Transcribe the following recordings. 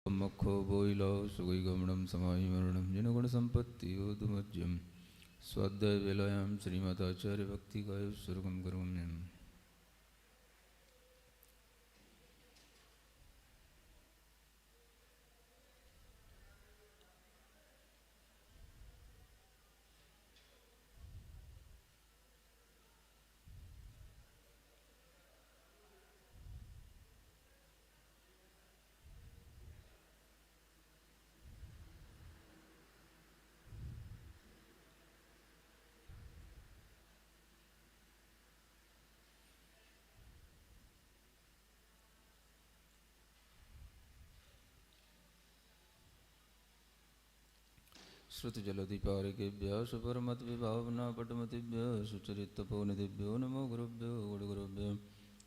मखो बोइलो सुगैगमनं समाहिमरणं जिनगुणसम्पत्तियोतुमज्जं स्वाध्यायवेलायां श्रीमदाचार्यभक्तिकायस्वर्गं करोम्यहम्। श्रुतजलधिपारिकेभ्यः सुपरमतविभावनापटमतिभ्यः सुचरितपोनिधिभ्यो नमो गुरुभ्यो गुरुगुरुभ्यो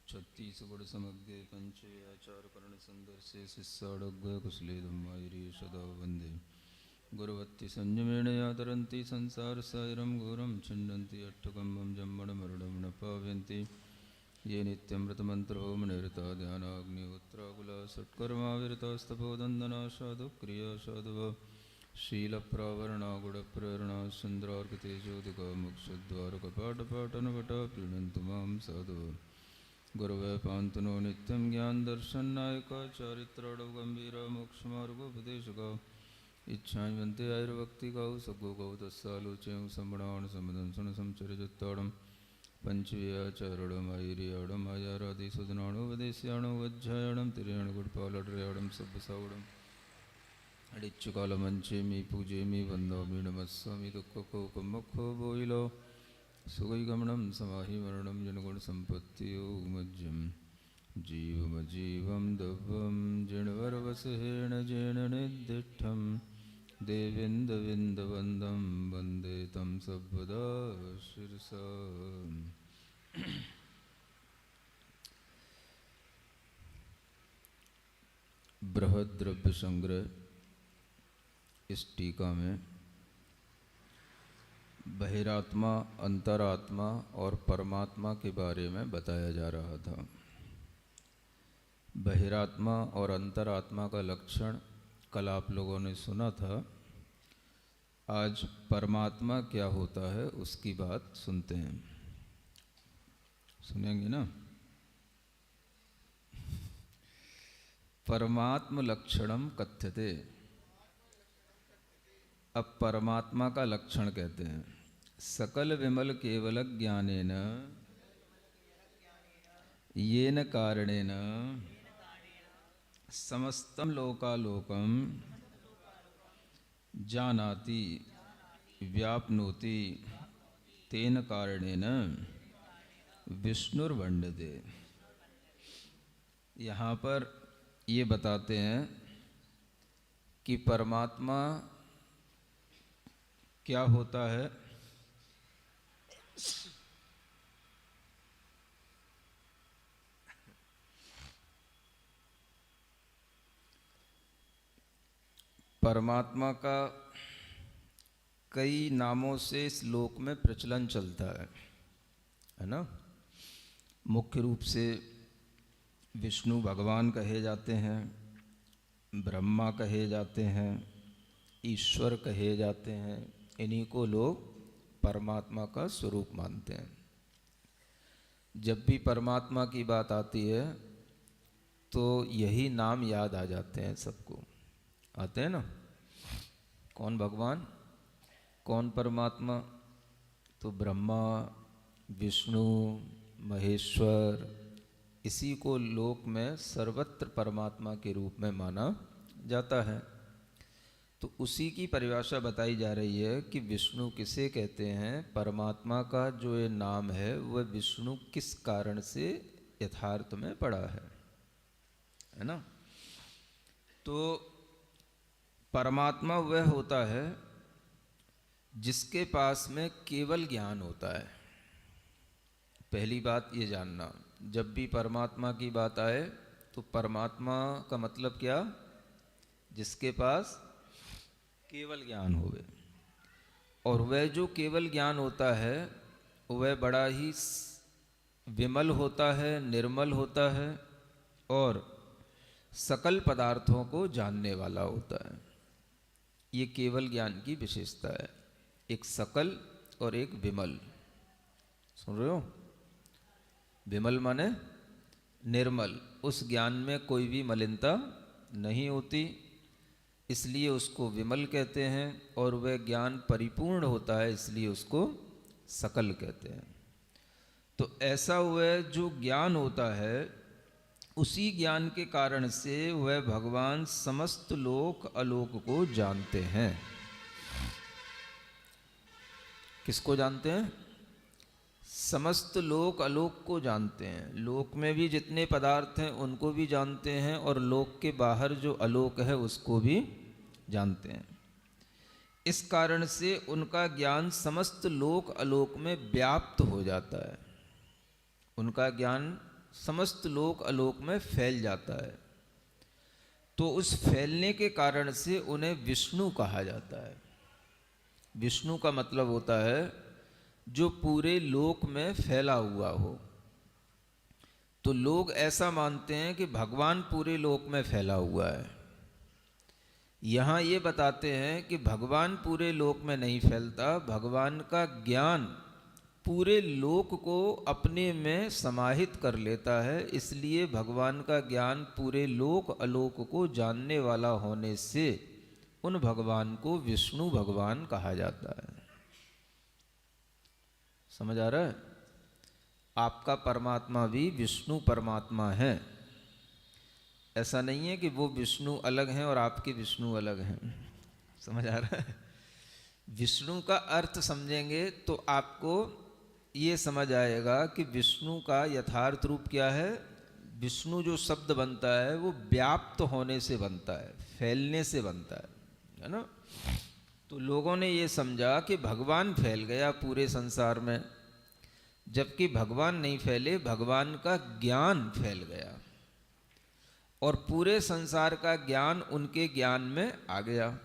छत्तीसगुणसमग्रे पञ्चव्याचारकरणसन्दर्शे शिष्याडग्वकुशले धम्मायिरे सदा वन्दे गुरुवत्ति संयमेन यातरन्ति संसारसागरं घोरं छिन्दन्ति अट्टकम्बं जम्मणमरुडं न पावयन्ति ये नित्यमृतमन्त्रो मुनिरता ध्यानाग्निहोत्राकुला सत्कर्माविरतास्तपोदन्दना साधुक्रिया साधुव शीलप्रावरणा गुणप्रेरणा सुन्दरार्कतेजोदिका मोक्षद्वारकपाटपाटनवटा प्रीणन्तु मां साधु गुरवे पान्तुनो नित्यं ज्ञानदर्शननायका चारित्राणो गम्भीरा मोक्षमार्गोपदेशका इच्छान्वन्ते आयुर्भक्तिकौ सद्गुकौ तस्सालोच्यं सम्मणान् सम्मदंसन संचरजत्ताडं पञ्चव्याचारणम् आयारादिसुदनाणोपदेश्याणो वज्झायाणं तिर्याणगुड्पालड्रयाणं सब्बसावडम् अडिच्चुकालमंचे मी पूजे मी वंदोमी नमस्वामी दुःखको बोइलो सुगैगमनं समाहिमरणं जनगुणसम्पत्तियोगमज्जं जीवमजीवं दव्वं जिणवरवसहेण जेन निर्दिष्टं देवेन्दविन्दवन्दं वन्दे तं सर्वदा शिरसा। बृहद्द्रव्य संग्रह इस टीका में बहिरात्मा, अंतरात्मा और परमात्मा के बारे में बताया जा रहा था। बहिरात्मा और अंतरात्मा का लक्षण कल आप लोगों ने सुना था। आज परमात्मा क्या होता है उसकी बात सुनते हैं। सुनेंगे ना? परमात्म लक्षणम कथ्यते। अब परमात्मा का लक्षण कहते हैं, सकल विमल केवल ज्ञानेन येन कारणेन समस्तं लोकालोकं जानाति व्याप्नोति तेन कारणेन विष्णुर्वण्ड्यते। यहाँ पर ये बताते हैं कि परमात्मा क्या होता है। परमात्मा का कई नामों से इस लोक में प्रचलन चलता है ना। मुख्य रूप से विष्णु भगवान कहे जाते हैं, ब्रह्मा कहे जाते हैं, ईश्वर कहे जाते हैं। इन्हीं को लोग परमात्मा का स्वरूप मानते हैं। जब भी परमात्मा की बात आती है तो यही नाम याद आ जाते हैं सबको। आते हैं ना? कौन भगवान, कौन परमात्मा? तो ब्रह्मा, विष्णु, महेश्वर, इसी को लोक में सर्वत्र परमात्मा के रूप में माना जाता है। तो उसी की परिभाषा बताई जा रही है कि विष्णु किसे कहते हैं। परमात्मा का जो ये नाम है वह विष्णु किस कारण से यथार्थ में पड़ा है ना। तो परमात्मा वह होता है जिसके पास में केवल ज्ञान होता है। पहली बात ये जानना, जब भी परमात्मा की बात आए तो परमात्मा का मतलब क्या? जिसके पास केवल ज्ञान होवे। और वह जो केवल ज्ञान होता है वह बड़ा ही विमल होता है, निर्मल होता है और सकल पदार्थों को जानने वाला होता है। ये केवल ज्ञान की विशेषता है, एक सकल और एक विमल। सुन रहे हो? विमल माने निर्मल, उस ज्ञान में कोई भी मलिनता नहीं होती, इसलिए उसको विमल कहते हैं। और वह ज्ञान परिपूर्ण होता है, इसलिए उसको सकल कहते हैं। तो ऐसा वह जो ज्ञान होता है, उसी ज्ञान के कारण से वह भगवान समस्त लोक अलोक को जानते हैं। किसको जानते हैं? समस्त लोक अलोक को जानते हैं। लोक में भी जितने पदार्थ हैं उनको भी जानते हैं, और लोक के बाहर जो अलोक है उसको भी जानते हैं। इस कारण से उनका ज्ञान समस्त लोक अलोक में व्याप्त हो जाता है। उनका ज्ञान समस्त लोक अलोक में फैल जाता है। तो उस फैलने के कारण से उन्हें विष्णु कहा जाता है। विष्णु का मतलब होता है जो पूरे लोक में फैला हुआ हो। तो लोग ऐसा मानते हैं कि भगवान पूरे लोक में फैला हुआ है। यहाँ ये बताते हैं कि भगवान पूरे लोक में नहीं फैलता, भगवान का ज्ञान पूरे लोक को अपने में समाहित कर लेता है। इसलिए भगवान का ज्ञान पूरे लोक अलोक को जानने वाला होने से उन भगवान को विष्णु भगवान कहा जाता है। समझ आ रहा है? आपका परमात्मा भी विष्णु परमात्मा है। ऐसा नहीं है कि वो विष्णु अलग हैं और आपके विष्णु अलग हैं। समझ आ रहा है? विष्णु का अर्थ समझेंगे तो आपको ये समझ आएगा कि विष्णु का यथार्थ रूप क्या है। विष्णु जो शब्द बनता है वो व्याप्त होने से बनता है, फैलने से बनता है ना। तो लोगों ने ये समझा कि भगवान फैल गया पूरे संसार में, जबकि भगवान नहीं फैले, भगवान का ज्ञान फैल गया और पूरे संसार का ज्ञान उनके ज्ञान में आ गया।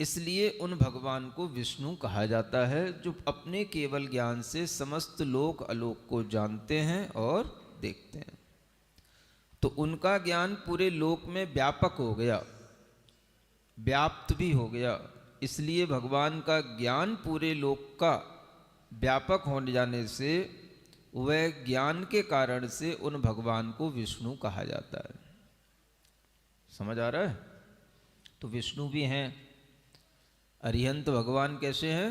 इसलिए उन भगवान को विष्णु कहा जाता है, जो अपने केवल ज्ञान से समस्त लोक अलोक को जानते हैं और देखते हैं। तो उनका ज्ञान पूरे लोक में व्यापक हो गया, व्याप्त भी हो गया। इसलिए भगवान का ज्ञान पूरे लोक का व्यापक होने जाने से वह ज्ञान के कारण से उन भगवान को विष्णु कहा जाता है। समझ आ रहा है? तो विष्णु भी हैं। अरिहंत भगवान कैसे हैं?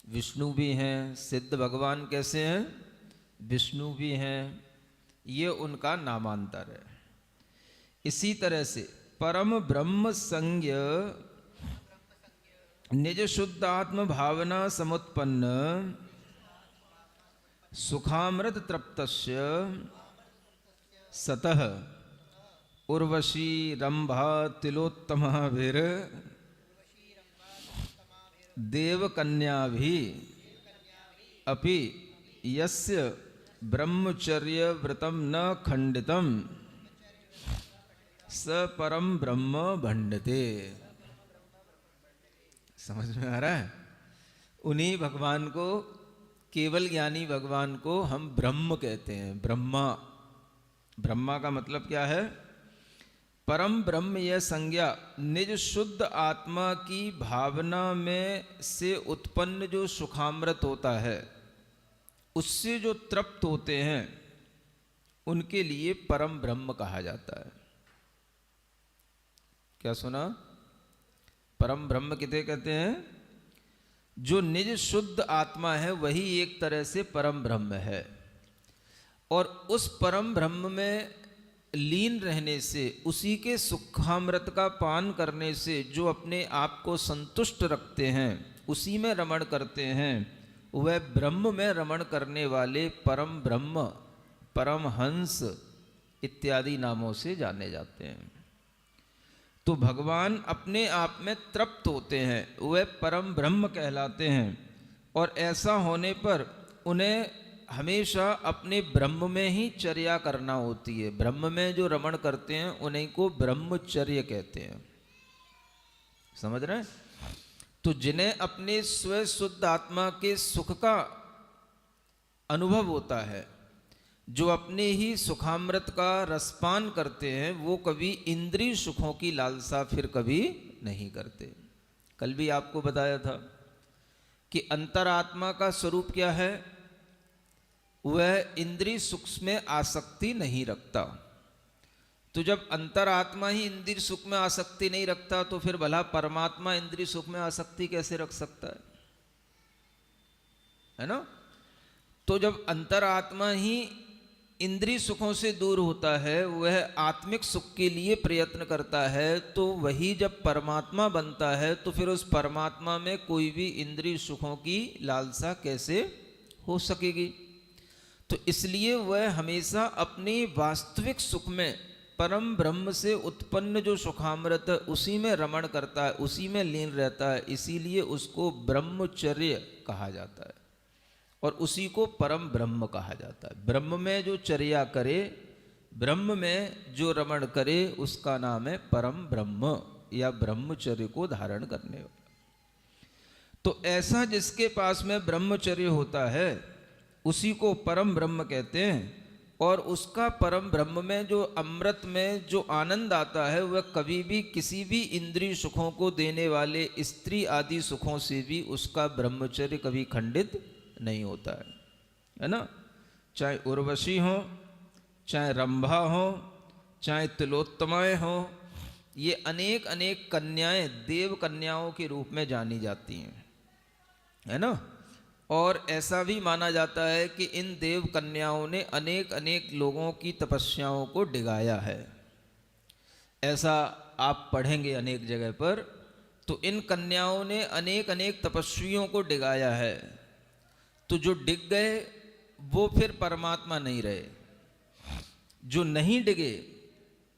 विष्णु भी हैं। सिद्ध भगवान कैसे हैं? विष्णु भी हैं। ये उनका नामांतर है। इसी तरह से परम ब्रह्म संज्ञ निज शुद्ध आत्म भावना समुत्पन्न सुखामृत तृप्तस्य सतः उर्वशी रंभा तिलोत्तमाभिर देवकन्याभि अपि यस्य ब्रह्मचर्य व्रतम न खंडितम स परम ब्रह्म भंडते। समझ में आ रहा है? उन्हीं भगवान को, केवल ज्ञानी भगवान को हम ब्रह्म कहते हैं। ब्रह्मा, ब्रह्मा का मतलब क्या है? परम ब्रह्म। यह संज्ञा निज शुद्ध आत्मा की भावना में से उत्पन्न जो सुखामृत होता है, उससे जो तृप्त होते हैं, उनके लिए परम ब्रह्म कहा जाता है। क्या सुना? परम ब्रह्म किसे कहते हैं? जो निज शुद्ध आत्मा है वही एक तरह से परम ब्रह्म है। और उस परम ब्रह्म में लीन रहने से, उसी के सुखामृत का पान करने से जो अपने आप को संतुष्ट रखते हैं, उसी में रमण करते हैं, वह ब्रह्म में रमण करने वाले परम ब्रह्म, परम हंस इत्यादि नामों से जाने जाते हैं। तो भगवान अपने आप में तृप्त होते हैं, वह परम ब्रह्म कहलाते हैं। और ऐसा होने पर उन्हें हमेशा अपने ब्रह्म में ही चर्या करना होती है। ब्रह्म में जो रमण करते हैं उन्हीं को ब्रह्मचर्य कहते हैं। समझ रहे हैं? तो जिन्हें अपने स्व शुद्ध आत्मा के सुख का अनुभव होता है, जो अपने ही सुखामृत का रसपान करते हैं वो कभी इंद्रिय सुखों की लालसा फिर कभी नहीं करते। कल भी आपको बताया था कि अंतरात्मा का स्वरूप क्या है, वह इंद्रिय सुख में आसक्ति नहीं रखता। तो जब अंतरात्मा ही इंद्रिय सुख में आसक्ति नहीं रखता तो फिर भला परमात्मा इंद्रिय सुख में आसक्ति कैसे रख सकता है ना। तो जब अंतरात्मा ही इंद्रिय सुखों से दूर होता है, वह आत्मिक सुख के लिए प्रयत्न करता है, तो वही जब परमात्मा बनता है तो फिर उस परमात्मा में कोई भी इंद्रिय सुखों की लालसा कैसे हो सकेगी। तो इसलिए वह हमेशा अपने वास्तविक सुख में परम ब्रह्म से उत्पन्न जो सुखामृत है उसी में रमण करता है, उसी में लीन रहता है। इसीलिए उसको ब्रह्मचर्य कहा जाता है और उसी को परम ब्रह्म कहा जाता है। ब्रह्म में जो चर्या करे, ब्रह्म में जो रमण करे, उसका नाम है परम ब्रह्म या ब्रह्मचर्य को धारण करने वाला। तो ऐसा जिसके पास में ब्रह्मचर्य होता है उसी को परम ब्रह्म कहते हैं। और उसका परम ब्रह्म में जो अमृत में जो आनंद आता है वह कभी भी किसी भी इंद्रिय सुखों को देने वाले स्त्री आदि सुखों से भी उसका ब्रह्मचर्य कभी खंडित नहीं होता है ना। चाहे उर्वशी हो, चाहे रंभा हो, चाहे तिलोत्तमाएं हो, ये अनेक अनेक कन्याएं देव कन्याओं के रूप में जानी जाती हैं, है ना। और ऐसा भी माना जाता है कि इन देव कन्याओं ने अनेक अनेक लोगों की तपस्याओं को डिगाया है। ऐसा आप पढ़ेंगे अनेक जगह पर। तो इन कन्याओं ने अनेक अनेक तपस्वियों को डिगाया है। तो जो डिग गए वो फिर परमात्मा नहीं रहे, जो नहीं डिगे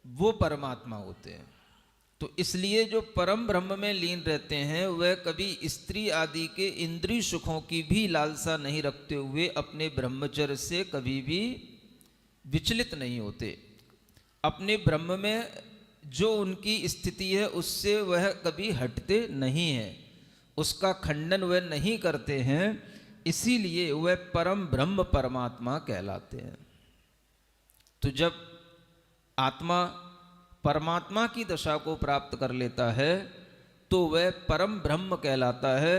वो परमात्मा होते हैं। तो इसलिए जो परम ब्रह्म में लीन रहते हैं वह कभी स्त्री आदि के इंद्रिय सुखों की भी लालसा नहीं रखते हुए अपने ब्रह्मचर्य से कभी भी विचलित नहीं होते। अपने ब्रह्म में जो उनकी स्थिति है उससे वह कभी हटते नहीं हैं, उसका खंडन वह नहीं करते हैं। इसीलिए वह परम ब्रह्म परमात्मा कहलाते हैं। तो जब आत्मा परमात्मा की दशा को प्राप्त कर लेता है तो वह परम ब्रह्म कहलाता है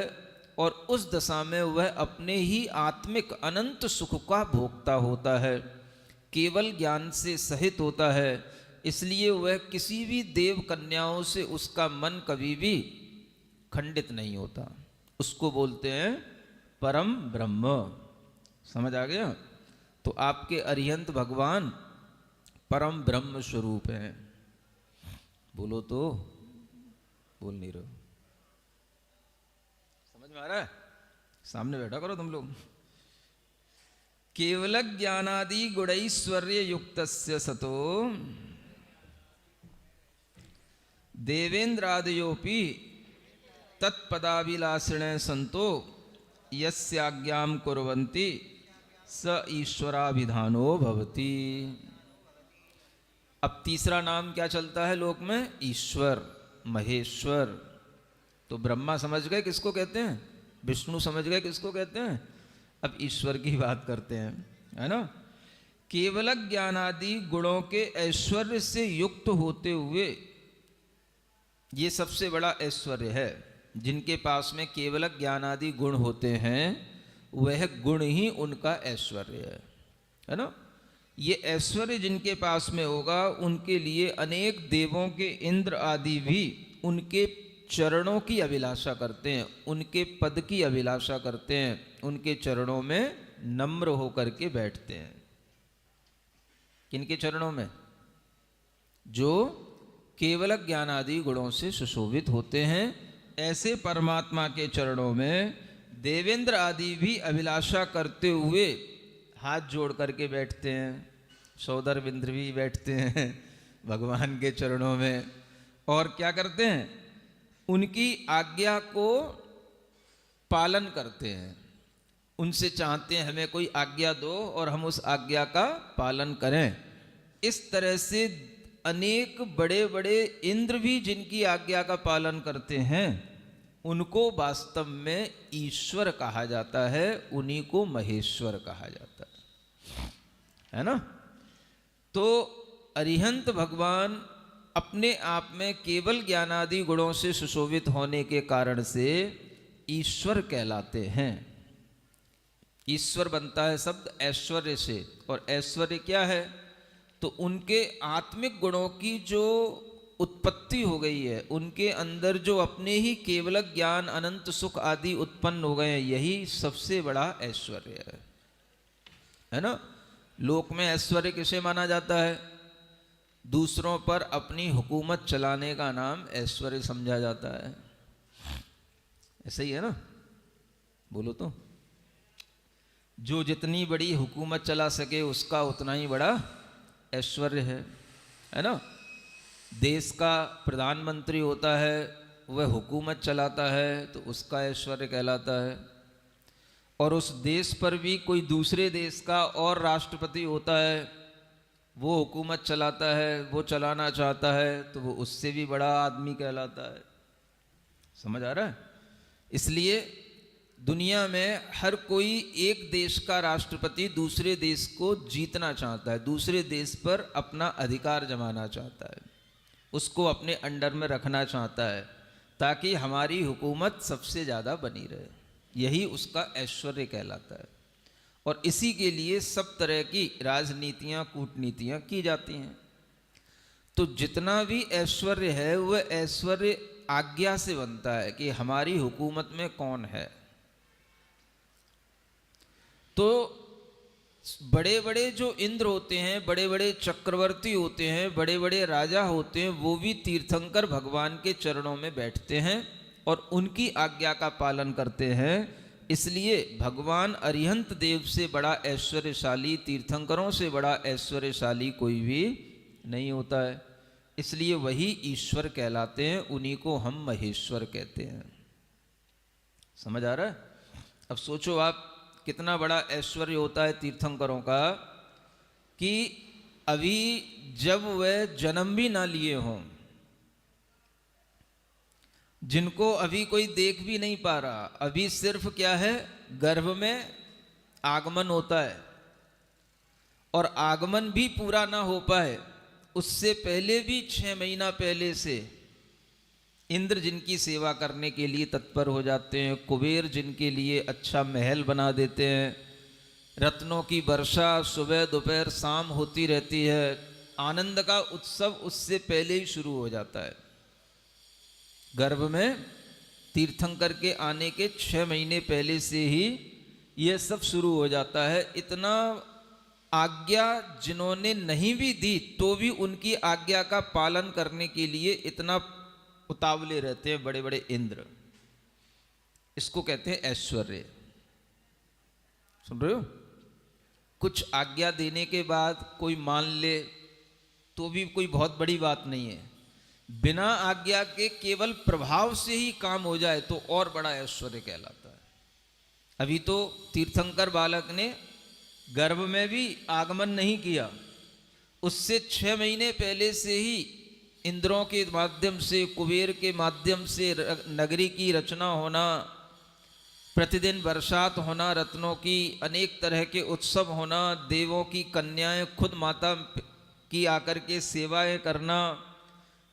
और उस दशा में वह अपने ही आत्मिक अनंत सुख का भोक्ता होता है, केवल ज्ञान से सहित होता है। इसलिए वह किसी भी देव कन्याओं से उसका मन कभी भी खंडित नहीं होता। उसको बोलते हैं परम ब्रह्म। समझ आ गया। तो आपके अरिहंत भगवान परम ब्रह्म स्वरूप हैं। बोलो तो, बोल नहीं रहे। समझ में आ रहा है? सामने बैठा करो तुम लोग। केवल ज्ञानादि गुणैश्वर्य युक्तस्य सतो देवेंद्रादयोपि तत्पदाभिलाषिणे संतो यस्याज्ञां कुर्वन्ति स ईश्वराभिधानो भवति। अब तीसरा नाम क्या चलता है लोक में? ईश्वर, महेश्वर। तो ब्रह्मा समझ गए किसको कहते हैं, विष्णु समझ गए किसको कहते हैं। अब ईश्वर की बात करते हैं, है ना। केवल ज्ञानादि गुणों के ऐश्वर्य से युक्त होते हुए, ये सबसे बड़ा ऐश्वर्य है। जिनके पास में केवल ज्ञानादि गुण होते हैं वह गुण ही उनका ऐश्वर्य है ना। ये ऐश्वर्य जिनके पास में होगा उनके लिए अनेक देवों के इंद्र आदि भी उनके चरणों की अभिलाषा करते हैं, उनके पद की अभिलाषा करते हैं, उनके चरणों में नम्र होकर के बैठते हैं। किनके चरणों में? जो केवल ज्ञानादि गुणों से सुशोभित होते हैं। ऐसे परमात्मा के चरणों में देवेंद्र आदि भी अभिलाषा करते हुए हाथ जोड़ करके बैठते हैं। सौदरविंद्र भी बैठते हैं भगवान के चरणों में और क्या करते हैं? उनकी आज्ञा को पालन करते हैं। उनसे चाहते हैं हमें कोई आज्ञा दो और हम उस आज्ञा का पालन करें। इस तरह से अनेक बड़े बड़े इंद्र भी जिनकी आज्ञा का पालन करते हैं उनको वास्तव में ईश्वर कहा जाता है, उन्हीं को महेश्वर कहा जाता है ना। तो अरिहंत भगवान अपने आप में केवल ज्ञानादि गुणों से सुशोभित होने के कारण से ईश्वर कहलाते हैं। ईश्वर बनता है शब्द ऐश्वर्य से, और ऐश्वर्य क्या है, तो उनके आत्मिक गुणों की जो उत्पत्ति हो गई है, उनके अंदर जो अपने ही केवल ज्ञान अनंत सुख आदि उत्पन्न हो गए हैं, यही सबसे बड़ा ऐश्वर्य है ना। लोक में ऐश्वर्य किसे माना जाता है, दूसरों पर अपनी हुकूमत चलाने का नाम ऐश्वर्य समझा जाता है। ऐसा ही है ना, बोलो तो। जो जितनी बड़ी हुकूमत चला सके उसका उतना ही बड़ा ऐश्वर्य है ना। देश का प्रधानमंत्री होता है, वह हुकूमत चलाता है तो उसका ऐश्वर्य कहलाता है। और उस देश पर भी कोई दूसरे देश का और राष्ट्रपति होता है, वो हुकूमत चलाता है, वो चलाना चाहता है, तो वो उससे भी बड़ा आदमी कहलाता है। समझ आ रहा है। इसलिए दुनिया में हर कोई एक देश का राष्ट्रपति दूसरे देश को जीतना चाहता है, दूसरे देश पर अपना अधिकार जमाना चाहता है, उसको अपने अंडर में रखना चाहता है, ताकि हमारी हुकूमत सबसे ज़्यादा बनी रहे। यही उसका ऐश्वर्य कहलाता है। और इसी के लिए सब तरह की राजनीतियाँ, कूटनीतियाँ की जाती हैं। तो जितना भी ऐश्वर्य है वह ऐश्वर्य आज्ञा से बनता है कि हमारी हुकूमत में कौन है। तो बड़े बड़े जो इंद्र होते हैं, बड़े बड़े चक्रवर्ती होते हैं, बड़े बड़े राजा होते हैं, वो भी तीर्थंकर भगवान के चरणों में बैठते हैं और उनकी आज्ञा का पालन करते हैं। इसलिए भगवान अरिहंत देव से बड़ा ऐश्वर्यशाली, तीर्थंकरों से बड़ा ऐश्वर्यशाली कोई भी नहीं होता है। इसलिए वही ईश्वर कहलाते हैं, उन्हीं को हम महेश्वर कहते हैं। समझ आ रहा है। अब सोचो आप, कितना बड़ा ऐश्वर्य होता है तीर्थंकरों का, कि अभी जब वह जन्म भी ना लिए हों, जिनको अभी कोई देख भी नहीं पा रहा, अभी सिर्फ क्या है, गर्भ में आगमन होता है, और आगमन भी पूरा ना हो पाए उससे पहले भी 6 महीना पहले से इंद्र जिनकी सेवा करने के लिए तत्पर हो जाते हैं, कुबेर जिनके लिए अच्छा महल बना देते हैं, रत्नों की वर्षा सुबह दोपहर शाम होती रहती है, आनंद का उत्सव उससे पहले ही शुरू हो जाता है। गर्भ में तीर्थंकर के आने के 6 महीने पहले से ही यह सब शुरू हो जाता है। इतना आज्ञा जिन्होंने नहीं भी दी तो भी उनकी आज्ञा का पालन करने के लिए इतना उतावले रहते हैं बड़े बड़े इंद्र। इसको कहते हैं ऐश्वर्य। सुन रहे हो। कुछ आज्ञा देने के बाद कोई मान ले तो भी कोई बहुत बड़ी बात नहीं है, बिना आज्ञा के केवल प्रभाव से ही काम हो जाए तो और बड़ा ऐश्वर्य कहलाता है। अभी तो तीर्थंकर बालक ने गर्भ में भी आगमन नहीं किया, उससे 6 महीने पहले से ही इंद्रों के माध्यम से, कुबेर के माध्यम से नगरी की रचना होना, प्रतिदिन बरसात होना, रत्नों की अनेक तरह के उत्सव होना, देवों की कन्याएं खुद माता की आकर के सेवाएं करना,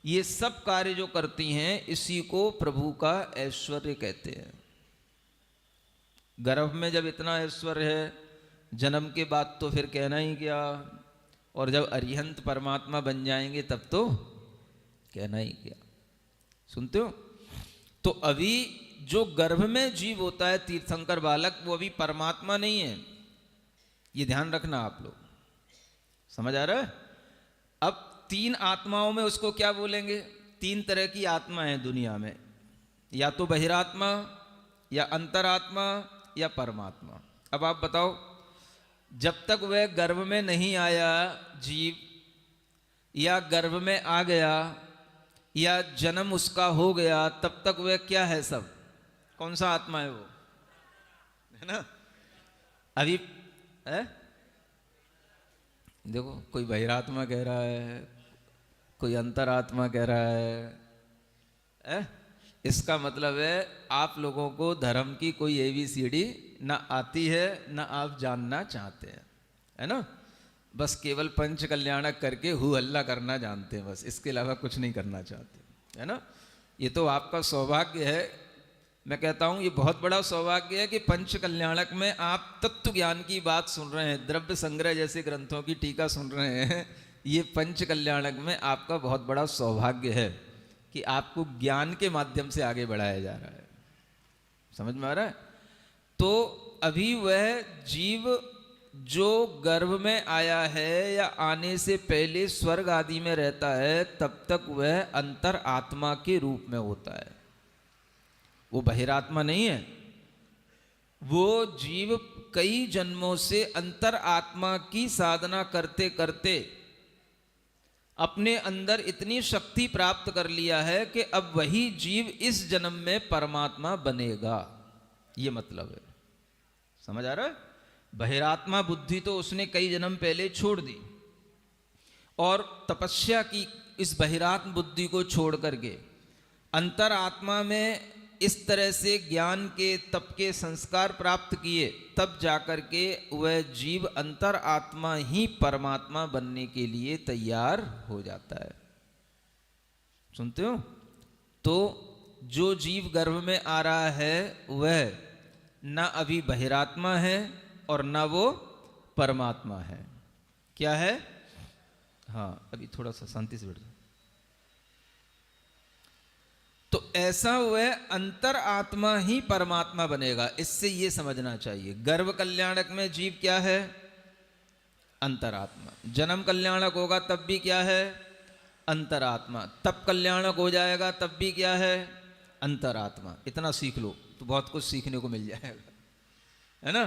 ये सब कार्य जो करती हैं इसी को प्रभु का ऐश्वर्य कहते हैं। गर्भ में जब इतना ऐश्वर्य है, जन्म के बाद तो फिर कहना ही क्या, और जब अरिहंत परमात्मा बन जाएंगे तब तो कहना ही क्या। सुनते हो। तो अभी जो गर्भ में जीव होता है तीर्थंकर बालक, वो अभी परमात्मा नहीं है, ये ध्यान रखना आप लोग। समझ आ रहा है। अब 3 आत्माओं में उसको क्या बोलेंगे, 3 तरह की आत्मा है दुनिया में, या तो बहिरात्मा, या अंतरात्मा, या परमात्मा। अब आप बताओ, जब तक वह गर्भ में नहीं आया जीव, या गर्भ में आ गया, या जन्म उसका हो गया, तब तक वह क्या है, सब कौन सा आत्मा है वो, है ना। अभी है देखो, कोई बहिरात्मा कह रहा है, कोई अंतरात्मा कह रहा है। इसका मतलब है आप लोगों को धर्म की कोई ABCD ना आती है, ना आप जानना चाहते हैं, है ना। बस केवल पंच कल्याणक करके हु हल्ला करना जानते हैं, बस इसके अलावा कुछ नहीं करना चाहते, है ना। ये तो आपका सौभाग्य है, मैं कहता हूँ ये बहुत बड़ा सौभाग्य है कि पंच कल्याणक में आप तत्व ज्ञान की बात सुन रहे हैं, द्रव्य संग्रह जैसे ग्रंथों की टीका सुन रहे हैं। ये पंच कल्याणक में आपका बहुत बड़ा सौभाग्य है कि आपको ज्ञान के माध्यम से आगे बढ़ाया जा रहा है। समझ में आ रहा है? तो अभी वह जीव जो गर्भ में आया है या आने से पहले स्वर्ग आदि में रहता है, तब तक वह अंतर आत्मा के रूप में होता है, वो बहिरात्मा नहीं है। वो जीव कई जन्मों से अंतर आत्मा की साधना करते करते अपने अंदर इतनी शक्ति प्राप्त कर लिया है कि अब वही जीव इस जन्म में परमात्मा बनेगा, ये मतलब है। समझ आ रहा है? बहिरात्मा बुद्धि तो उसने कई जन्म पहले छोड़ दी और तपस्या की इस बहिरात्म बुद्धि को छोड़ करके अंतर आत्मा में इस तरह से ज्ञान के तप के संस्कार प्राप्त किए, तब जाकर के वह जीव अंतर आत्मा ही परमात्मा बनने के लिए तैयार हो जाता है। सुनते हो? तो जो जीव गर्भ में आ रहा है वह ना अभी बहिरात्मा है और ना वो परमात्मा है। क्या है? हाँ, अभी थोड़ा सा शांति से बैठ जाओ। तो ऐसा वह अंतर आत्मा ही परमात्मा बनेगा, इससे ये समझना चाहिए। गर्भ कल्याणक में जीव क्या है? अंतरात्मा। जन्म कल्याणक होगा तब भी क्या है? अंतरात्मा। तप कल्याणक हो जाएगा तब भी क्या है? अंतरात्मा। इतना सीख लो तो बहुत कुछ सीखने को मिल जाएगा, है ना।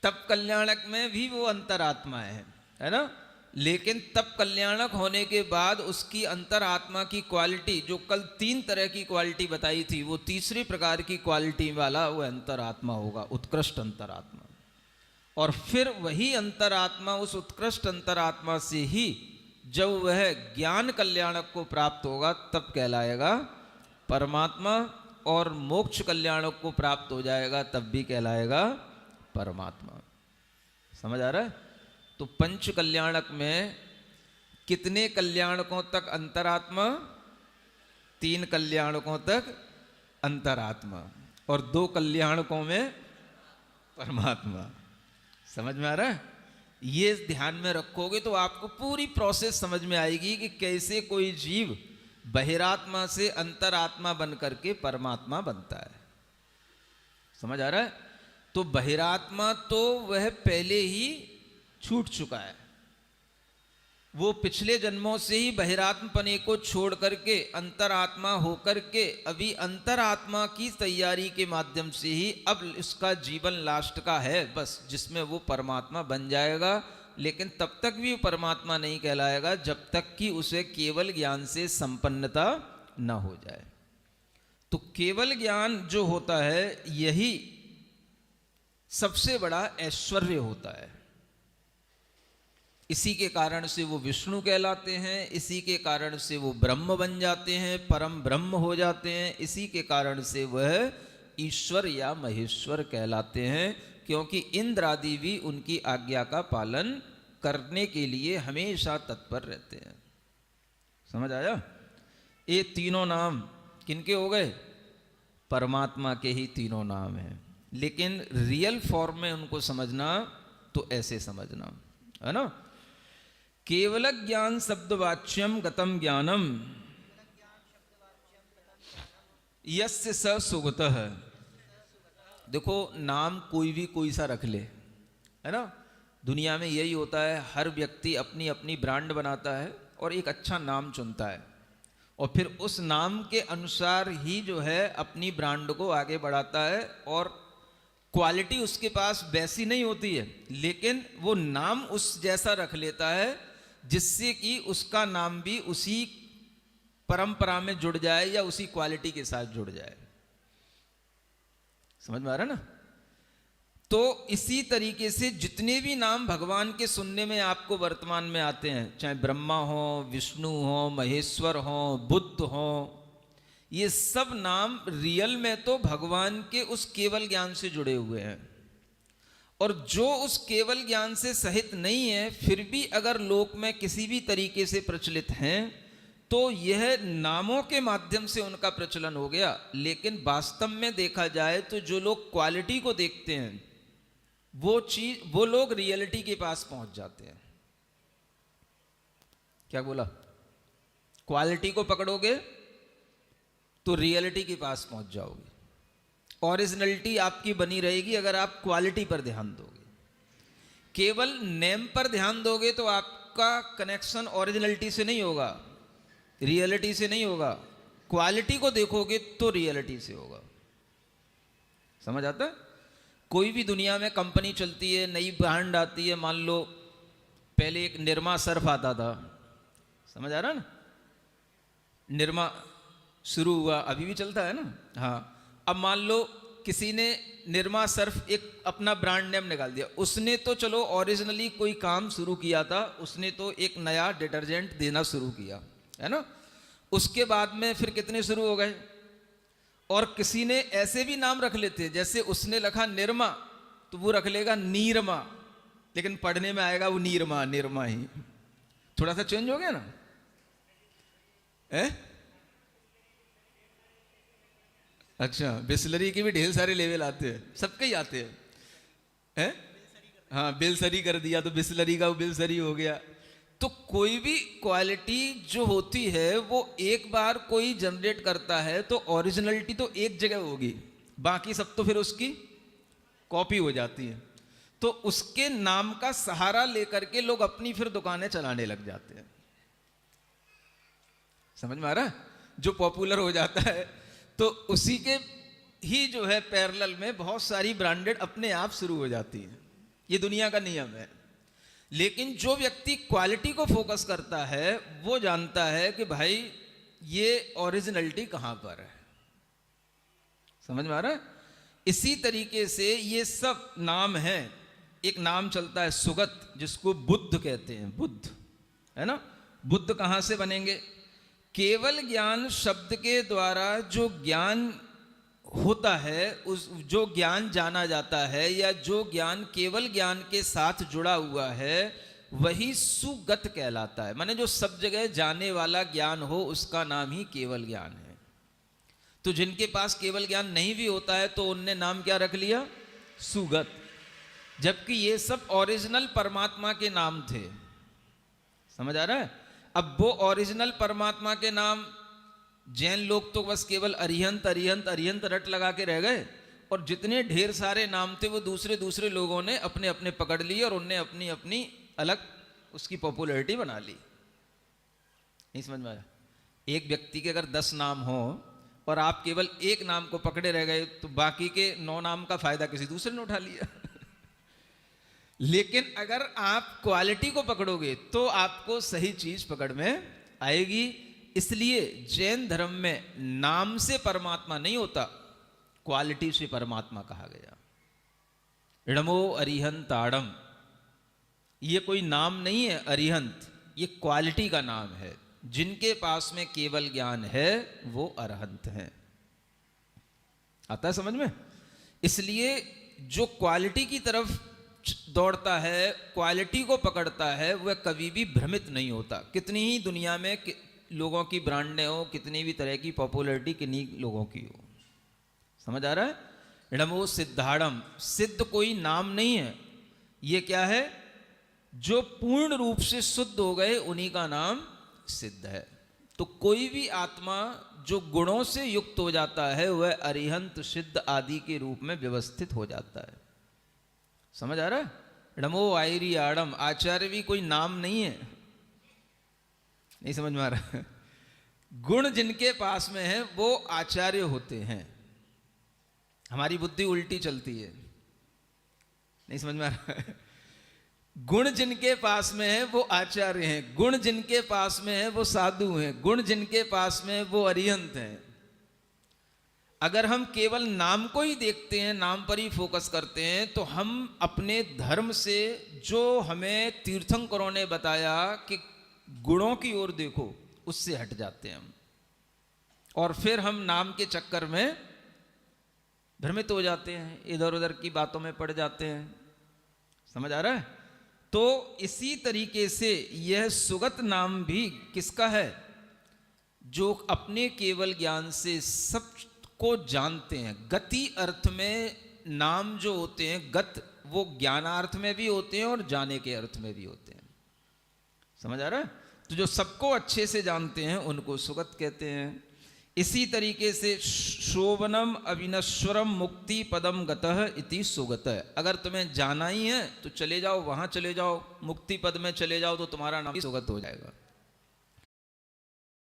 तप कल्याणक में भी वो अंतरात्मा है ना। लेकिन तप कल्याणक होने के बाद उसकी अंतरात्मा की क्वालिटी, जो कल 3 तरह की क्वालिटी बताई थी, वो तीसरे प्रकार की क्वालिटी वाला वो अंतरात्मा होगा, उत्कृष्ट अंतरात्मा। और फिर वही अंतरात्मा, उस उत्कृष्ट अंतरात्मा से ही जब वह ज्ञान कल्याणक को प्राप्त होगा तब कहलाएगा परमात्मा, और मोक्ष कल्याणक को प्राप्त हो जाएगा तब भी कहलाएगा परमात्मा। समझ आ रहा है? तो पंच कल्याणक में कितने कल्याणकों तक अंतरात्मा? 3 कल्याणकों तक अंतरात्मा और 2 कल्याणकों में परमात्मा। समझ में आ रहा है? ये ध्यान में रखोगे तो आपको पूरी प्रोसेस समझ में आएगी कि कैसे कोई जीव बहिरात्मा से अंतरात्मा बन करके परमात्मा बनता है। समझ आ रहा है? तो बहिरात्मा तो वह पहले ही छूट चुका है, वो पिछले जन्मों से ही बहिरात्मपने को छोड़ करके अंतरात्मा होकर के अभी अंतरात्मा की तैयारी के माध्यम से ही अब इसका जीवन लास्ट का है बस, जिसमें वो परमात्मा बन जाएगा। लेकिन तब तक भी वो परमात्मा नहीं कहलाएगा जब तक कि उसे केवल ज्ञान से संपन्नता न हो जाए। तो केवल ज्ञान जो होता है यही सबसे बड़ा ऐश्वर्य होता है। इसी के कारण से वो विष्णु कहलाते हैं, इसी के कारण से वो ब्रह्म बन जाते हैं, परम ब्रह्म हो जाते हैं, इसी के कारण से वह ईश्वर या महेश्वर कहलाते हैं, क्योंकि इंद्र आदि भी उनकी आज्ञा का पालन करने के लिए हमेशा तत्पर रहते हैं। समझ आया? ये तीनों नाम किनके हो गए? परमात्मा के ही तीनों नाम हैं। लेकिन रियल फॉर्म में उनको समझना तो ऐसे समझना, है ना। केवल ज्ञान शब्दवाच्यम गतम ज्ञानम यस्य स सुगतः। देखो, नाम कोई भी कोई सा रख ले, है ना। दुनिया में यही होता है, हर व्यक्ति अपनी अपनी ब्रांड बनाता है और एक अच्छा नाम चुनता है और फिर उस नाम के अनुसार ही जो है अपनी ब्रांड को आगे बढ़ाता है। और क्वालिटी उसके पास वैसी नहीं होती है, लेकिन वो नाम उस जैसा रख लेता है जिससे कि उसका नाम भी उसी परंपरा में जुड़ जाए या उसी क्वालिटी के साथ जुड़ जाए। समझ में आ रहा है ना। तो इसी तरीके से जितने भी नाम भगवान के सुनने में आपको वर्तमान में आते हैं, चाहे ब्रह्मा हो, विष्णु हो, महेश्वर हो, बुद्ध हो, ये सब नाम रियल में तो भगवान के उस केवल ज्ञान से जुड़े हुए हैं। और जो उस केवल ज्ञान से सहित नहीं है, फिर भी अगर लोक में किसी भी तरीके से प्रचलित हैं, तो यह नामों के माध्यम से उनका प्रचलन हो गया। लेकिन वास्तव में देखा जाए तो जो लोग क्वालिटी को देखते हैं, वो लोग रियलिटी के पास पहुंच जाते हैं। क्या बोला? क्वालिटी को पकड़ोगे तो रियलिटी के पास पहुंच जाओगे। ओरिजिनलिटी आपकी बनी रहेगी अगर आप क्वालिटी पर ध्यान दोगे। केवल नेम पर ध्यान दोगे तो आपका कनेक्शन ओरिजिनलिटी से नहीं होगा, रियलिटी से नहीं होगा। क्वालिटी को देखोगे तो रियलिटी से होगा। समझ आता है? कोई भी दुनिया में कंपनी चलती है, नई ब्रांड आती है, मान लो पहले एक निरमा सर्फ आता था, समझ आ रहा है ना? निरमा शुरू हुआ, अभी भी चलता है ना। हाँ, अब मान लो किसी ने निरमा सर्फ एक अपना ब्रांड नेम निकाल दिया। उसने तो चलो ओरिजिनली कोई काम शुरू किया था, उसने तो एक नया डिटर्जेंट देना शुरू किया, है ना। उसके बाद में फिर कितने शुरू हो गए, और किसी ने ऐसे भी नाम रख लेते, जैसे उसने लिखा निरमा तो वो रख लेगा नीरमा, लेकिन पढ़ने में आएगा वो नीरमा, निरमा ही। थोड़ा सा चेंज हो गया ना, है? अच्छा, बिस्लरी के भी ढेर सारे लेवल आते हैं, सबके ही आते हैं। हाँ, बिलसरी कर दिया तो बिस्लरी का वो बिलसरी हो गया। तो कोई भी क्वालिटी जो होती है वो एक बार कोई जनरेट करता है तो ओरिजिनलिटी तो एक जगह होगी, बाकी सब तो फिर उसकी कॉपी हो जाती है। तो उसके नाम का सहारा लेकर के लोग अपनी फिर दुकानें चलाने लग जाते हैं। समझ में आ रहा है? जो पॉपुलर हो जाता है तो उसी के ही जो है पैरेलल में बहुत सारी ब्रांडेड अपने आप शुरू हो जाती हैं। ये दुनिया का नियम है। लेकिन जो व्यक्ति क्वालिटी को फोकस करता है वो जानता है कि भाई ये ओरिजिनलिटी कहां पर है। समझ में आ रहा है? इसी तरीके से ये सब नाम हैं। एक नाम चलता है सुगत, जिसको बुद्ध कहते हैं, बुद्ध, है ना। बुद्ध कहां से बनेंगे? केवल ज्ञान शब्द के द्वारा जो ज्ञान होता है, उस जो ज्ञान जाना जाता है, या जो ज्ञान केवल ज्ञान के साथ जुड़ा हुआ है, वही सुगत कहलाता है। माने जो सब जगह जाने वाला ज्ञान हो उसका नाम ही केवल ज्ञान है। तो जिनके पास केवल ज्ञान नहीं भी होता है तो उनने नाम क्या रख लिया? सुगत। जबकि ये सब ओरिजिनल परमात्मा के नाम थे। समझ आ रहा है? अब वो ओरिजिनल परमात्मा के नाम जैन लोग तो बस केवल अरिहंत अरिहंत अरिहंत रट लगा के रह गए, और जितने ढेर सारे नाम थे वो दूसरे दूसरे लोगों ने अपने अपने पकड़ लिए और उनने अपनी अपनी अलग उसकी पॉपुलैरिटी बना ली। नहीं समझ में आया? एक व्यक्ति के अगर 10 नाम हो और आप केवल एक नाम को पकड़े रह गए तो बाकी के 9 नाम का फायदा किसी दूसरे ने उठा लिया। लेकिन अगर आप क्वालिटी को पकड़ोगे तो आपको सही चीज पकड़ में आएगी। इसलिए जैन धर्म में नाम से परमात्मा नहीं होता, क्वालिटी से परमात्मा कहा गया। णमो अरिहंताड़म, ये कोई नाम नहीं है अरिहंत, ये क्वालिटी का नाम है। जिनके पास में केवल ज्ञान है वो अरहंत है। आता है समझ में? इसलिए जो क्वालिटी की तरफ दौड़ता है, क्वालिटी को पकड़ता है, वह कभी भी भ्रमित नहीं होता। कितनी ही दुनिया में लोगों की ब्रांडें हो, कितनी भी तरह की पॉपुलैरिटी किन्हीं लोगों की हो। समझ आ रहा है? णमो सिद्धाड़म, सिद्ध कोई नाम नहीं है, ये क्या है? जो पूर्ण रूप से शुद्ध हो गए उन्हीं का नाम सिद्ध है। तो कोई भी आत्मा जो गुणों से युक्त हो जाता है वह अरिहंत, सिद्ध आदि के रूप में व्यवस्थित हो जाता है। समझ आ रहा है? णमो आयरी आड़म, आचार्य भी कोई नाम नहीं है। नहीं समझ में आ रहा? गुण जिनके पास में है वो आचार्य होते हैं। हमारी बुद्धि उल्टी चलती है। नहीं समझ में आ रहा है? गुण जिनके पास में है वो आचार्य हैं, गुण जिनके पास में है वो साधु हैं, गुण जिनके पास में है वो अरिहंत हैं। अगर हम केवल नाम को ही देखते हैं, नाम पर ही फोकस करते हैं, तो हम अपने धर्म से, जो हमें तीर्थंकरों ने बताया कि गुणों की ओर देखो, उससे हट जाते हैं हम, और फिर हम नाम के चक्कर में भ्रमित हो जाते हैं, इधर उधर की बातों में पड़ जाते हैं। समझ आ रहा है? तो इसी तरीके से यह सुगत नाम भी किसका है? जो अपने केवल ज्ञान से सबको जानते हैं। गति अर्थ में नाम जो होते हैं, गत, वो ज्ञानार्थ में भी होते हैं और जाने के अर्थ में भी होते हैं। समझ आ रहा है? तो जो सबको अच्छे से जानते हैं उनको सुगत कहते हैं। इसी तरीके से शोभनम अविनश्वरम मुक्ति पदम गतः इति सुगत। अगर तुम्हें जाना ही है तो चले जाओ, वहां चले जाओ, मुक्ति पद में चले जाओ, तो तुम्हारा नाम सुगत हो जाएगा।